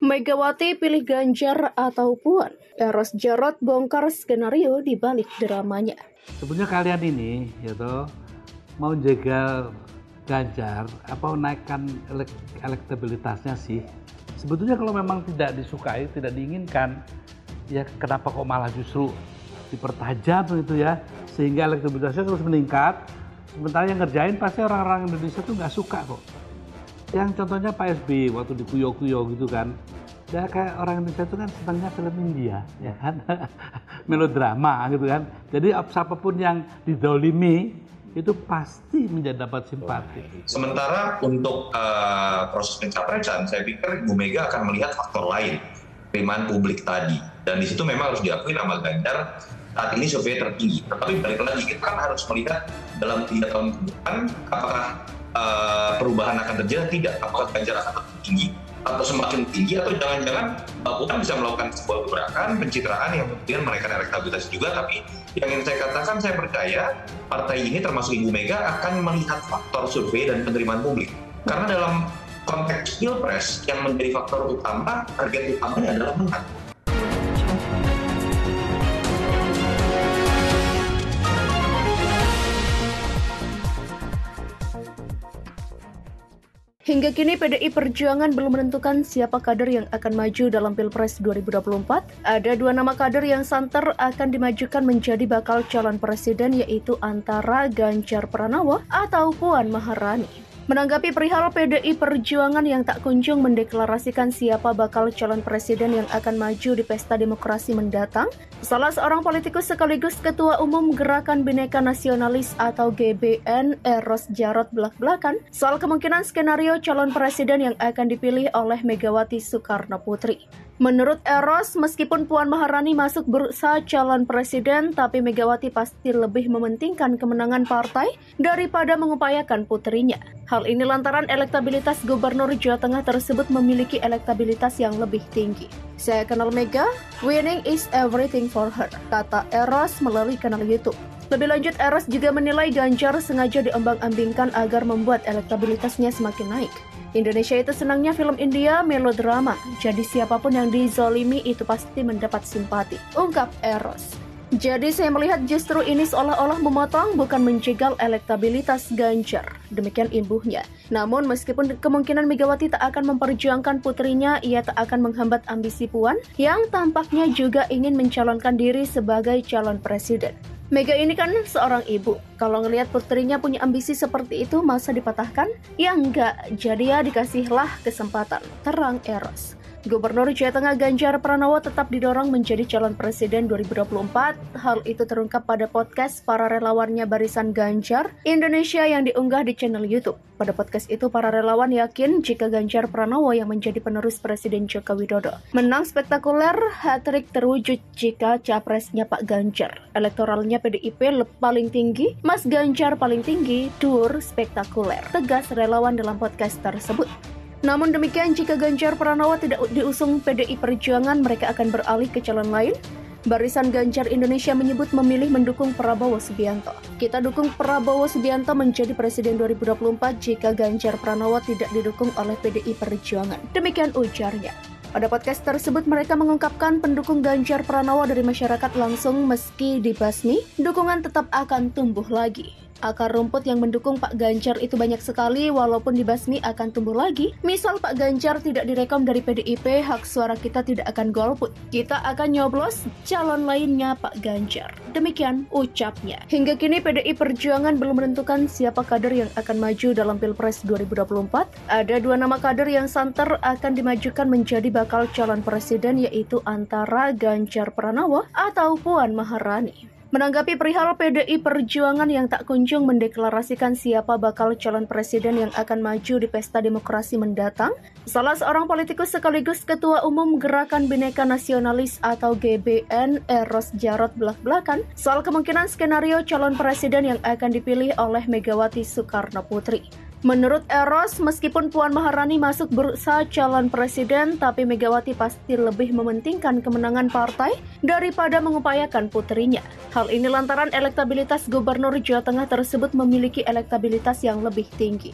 Megawati pilih Ganjar atau Puan? Eros Jarot bongkar skenario di balik dramanya. Sebenarnya kalian ini mau jegal Ganjar apa naikkan elektabilitasnya sih? Sebetulnya kalau memang tidak disukai, tidak diinginkan, ya kenapa kok malah justru dipertajam gitu ya, sehingga elektabilitasnya terus meningkat. Sementara yang ngerjain pasti orang-orang Indonesia tuh nggak suka kok. Yang contohnya Pak SBY waktu di Kuyo-Kuyo gitu kan, ya kayak orang Indonesia itu kan senangnya film India, ya kan, melodrama gitu kan. Jadi siapapun yang didolimi itu pasti dapat simpati. Sementara untuk proses pencapresan, saya pikir Bu Mega akan melihat faktor lain, penerimaan publik tadi. Dan di situ memang harus diakui nama Ganjar saat ini survei tertinggi. Tetapi balik lagi, kita kan harus melihat dalam 3 tahun ke depan, apakah perubahan akan terjadi tidak? Apakah Ganjar akan tetap tinggi? Atau semakin tinggi, atau jangan-jangan Puan bisa melakukan sebuah gerakan pencitraan yang kemudian menaikkan elektabilitas juga. Tapi yang ingin saya katakan, saya percaya partai ini termasuk Ibu Mega akan melihat faktor survei dan penerimaan publik. Karena dalam konteks pilpres yang menjadi faktor utama, target utamanya adalah menang. Hingga kini PDI Perjuangan belum menentukan siapa kader yang akan maju dalam Pilpres 2024. Ada 2 nama kader yang santer akan dimajukan menjadi bakal calon presiden, yaitu antara Ganjar Pranowo atau Puan Maharani. Menanggapi perihal PDI Perjuangan yang tak kunjung mendeklarasikan siapa bakal calon presiden yang akan maju di pesta demokrasi mendatang, salah seorang politikus sekaligus Ketua Umum Gerakan Bhinneka Nasionalis atau GBN, Eros Jarot belak-belakan soal kemungkinan skenario calon presiden yang akan dipilih oleh Megawati Soekarno Putri. Menurut Eros, meskipun Puan Maharani masuk bursa calon presiden, tapi Megawati pasti lebih mementingkan kemenangan partai daripada mengupayakan putrinya. Hal ini lantaran elektabilitas Gubernur Jawa Tengah tersebut memiliki elektabilitas yang lebih tinggi. Saya kenal Mega, winning is everything for her, kata Eros melalui kanal YouTube. Lebih lanjut, Eros juga menilai Ganjar sengaja diombang-ambingkan agar membuat elektabilitasnya semakin naik. Indonesia itu senangnya film India melodrama, jadi siapapun yang dizolimi itu pasti mendapat simpati, ungkap Eros. Jadi saya melihat justru ini seolah-olah memotong bukan menjegal elektabilitas Ganjar, demikian imbuhnya. Namun meskipun kemungkinan Megawati tak akan memperjuangkan putrinya, ia tak akan menghambat ambisi Puan yang tampaknya juga ingin mencalonkan diri sebagai calon presiden. Mega ini kan seorang ibu, kalau ngelihat putrinya punya ambisi seperti itu masa dipatahkan? Ya enggak, jadi ya dikasihlah kesempatan, terang Eros. Gubernur Jawa Tengah Ganjar Pranowo tetap didorong menjadi calon presiden 2024. Hal itu terungkap pada podcast para relawannya Barisan Ganjar Indonesia yang diunggah di channel YouTube. Pada podcast itu, para relawan yakin jika Ganjar Pranowo yang menjadi penerus Presiden Joko Widodo. Menang spektakuler, hat-trick terwujud jika capresnya Pak Ganjar. Elektoralnya PDIP paling tinggi, Mas Ganjar paling tinggi, dur spektakuler, tegas relawan dalam podcast tersebut. Namun demikian, jika Ganjar Pranowo tidak diusung PDI Perjuangan, mereka akan beralih ke calon lain. Barisan Ganjar Indonesia menyebut memilih mendukung Prabowo Subianto. Kita dukung Prabowo Subianto menjadi presiden 2024 jika Ganjar Pranowo tidak didukung oleh PDI Perjuangan. Demikian ujarnya. Pada podcast tersebut, mereka mengungkapkan pendukung Ganjar Pranowo dari masyarakat langsung meski dibasmi, dukungan tetap akan tumbuh lagi. Akar rumput yang mendukung Pak Ganjar itu banyak sekali, walaupun dibasmi akan tumbuh lagi. Misal Pak Ganjar tidak direkom dari PDIP, hak suara kita tidak akan golput. Kita akan nyoblos calon lainnya Pak Ganjar. Demikian ucapnya. Hingga kini PDI Perjuangan belum menentukan siapa kader yang akan maju dalam Pilpres 2024. Ada 2 nama kader yang santer akan dimajukan menjadi bakal calon presiden, yaitu antara Ganjar Pranowo atau Puan Maharani. Menanggapi perihal PDI Perjuangan yang tak kunjung mendeklarasikan siapa bakal calon presiden yang akan maju di pesta demokrasi mendatang, salah seorang politikus sekaligus Ketua Umum Gerakan Bhinneka Nasionalis atau GBN, Eros Jarot belak-belakan soal kemungkinan skenario calon presiden yang akan dipilih oleh Megawati Soekarno Putri. Menurut Eros, meskipun Puan Maharani masuk bursa calon presiden, tapi Megawati pasti lebih mementingkan kemenangan partai daripada mengupayakan putrinya. Hal ini lantaran elektabilitas Gubernur Jawa Tengah tersebut memiliki elektabilitas yang lebih tinggi.